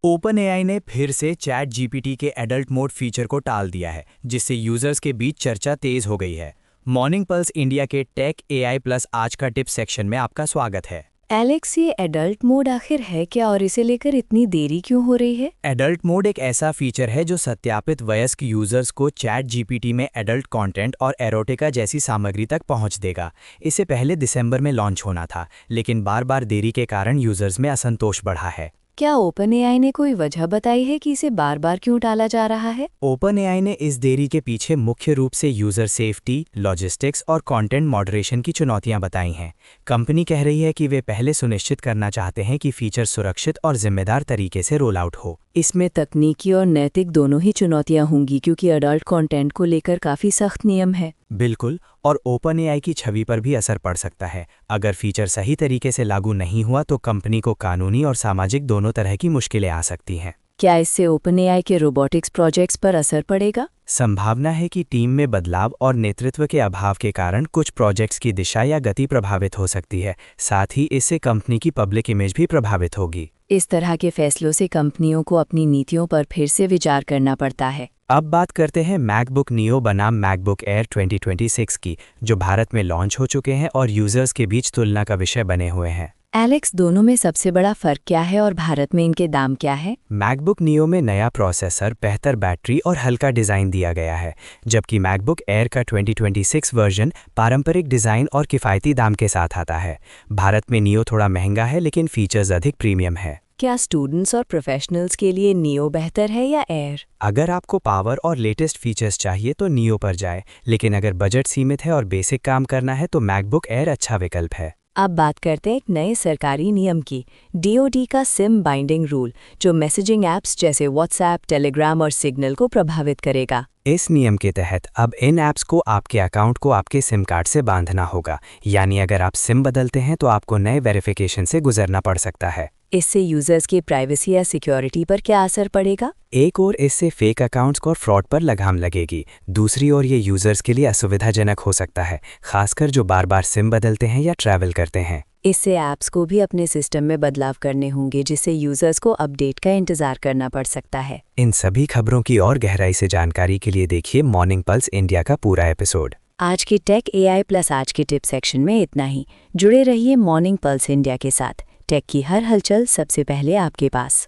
Open AI ने फिर से चैट जीपीटी के एडल्ट मोड फीचर को टाल दिया है, जिससे यूजर्स के बीच चर्चा तेज हो गई है। मॉर्निंग पल्स इंडिया के टेक एआई प्लस आज का टिप्स सेक्शन में आपका स्वागत है। एलेक्स, ये एडल्ट मोड आखिर है क्या और इसे लेकर इतनी देरी क्यों हो रही है? एडल्ट मोड एक ऐसा फीचर है जो सत्यापित वयस्क यूजर्स को चैट जीपीटी में एडल्ट कंटेंट और एरोटिका जैसी सामग्री तक पहुंच देगा। इसे पहले दिसंबर में लॉन्च होना था, लेकिन बार बार देरी के कारण यूजर्स में असंतोष बढ़ा है। क्या ओपन एआई ने कोई वजह बताई है कि इसे बार बार क्यों टाला जा रहा है? ओपन एआई ने इस देरी के पीछे मुख्य रूप से यूजर सेफ्टी, लॉजिस्टिक्स और कंटेंट मॉडरेशन की चुनौतियां बताई हैं। कंपनी कह रही है कि वे पहले सुनिश्चित करना चाहते हैं कि फीचर सुरक्षित और जिम्मेदार तरीके से रोल आउट हो। इसमें तकनीकी और नैतिक दोनों ही चुनौतियां होंगी, क्योंकि अडल्ट कंटेंट को लेकर काफ़ी सख्त नियम है। बिल्कुल, और ओपन एआई की छवि पर भी असर पड़ सकता है। अगर फीचर सही तरीके से लागू नहीं हुआ तो कंपनी को कानूनी और सामाजिक दोनों तरह की मुश्किलें आ सकती हैं। क्या इससे ओपन एआई के रोबोटिक्स प्रोजेक्ट्स पर असर पड़ेगा? संभावना है कि टीम में बदलाव और नेतृत्व के अभाव के कारण कुछ प्रोजेक्ट्स की दिशा या गति प्रभावित हो सकती है। साथ ही इससे कंपनी की पब्लिक इमेज भी प्रभावित होगी। इस तरह के फैसलों से कंपनियों को अपनी नीतियों पर फिर से विचार करना पड़ता है। अब बात करते हैं मैकबुक नियो बनाम मैकबुक एयर 2026 की, जो भारत में लॉन्च हो चुके हैं और यूजर्स के बीच तुलना का विषय बने हुए हैं। एलेक्स, दोनों में सबसे बड़ा फर्क क्या है और भारत में इनके दाम क्या है? मैकबुक नियो में नया प्रोसेसर, बेहतर बैटरी और हल्का डिज़ाइन दिया गया है, जबकि मैकबुक एयर का 2026 वर्जन पारंपरिक डिज़ाइन और किफ़ायती दाम के साथ आता है। भारत में नियो थोड़ा महंगा है, लेकिन फीचर्स अधिक प्रीमियम है। क्या स्टूडेंट्स और प्रोफेशनल्स के लिए नियो बेहतर है या एयर? अगर आपको पावर और लेटेस्ट फीचर्स चाहिए तो नियो पर जाए, लेकिन अगर बजट सीमित है और बेसिक काम करना है तो मैकबुक एयर अच्छा विकल्प है। अब बात करते हैं एक नए सरकारी नियम की, डीओडी का सिम बाइंडिंग रूल, जो मैसेजिंग ऐप्स जैसे व्हाट्सएप, टेलीग्राम और सिग्नल को प्रभावित करेगा। इस नियम के तहत अब इन ऐप्स को आपके अकाउंट को आपके सिम कार्ड से बांधना होगा, यानी अगर आप सिम बदलते हैं तो आपको नए वेरिफिकेशन से गुजरना पड़ सकता है। इससे यूजर्स की प्राइवेसी या सिक्योरिटी पर क्या असर पड़ेगा? एक ओर इससे फेक अकाउंट्स और फ्रॉड पर लगाम लगेगी, दूसरी ओर ये यूजर्स के लिए असुविधाजनक हो सकता है, खासकर जो बार बार सिम बदलते हैं या ट्रैवल करते हैं। इससे ऐप्स को भी अपने सिस्टम में बदलाव करने होंगे, जिससे यूजर्स को अपडेट का इंतजार करना पड़ सकता है। इन सभी खबरों की और गहराई से जानकारी के लिए देखिए मॉर्निंग पल्स इंडिया का पूरा एपिसोड। आज की टेक एआई प्लस आज के टिप सेक्शन में इतना ही। जुड़े रहिए मॉर्निंग पल्स इंडिया के साथ। टेक की हर हलचल सबसे पहले आपके पास।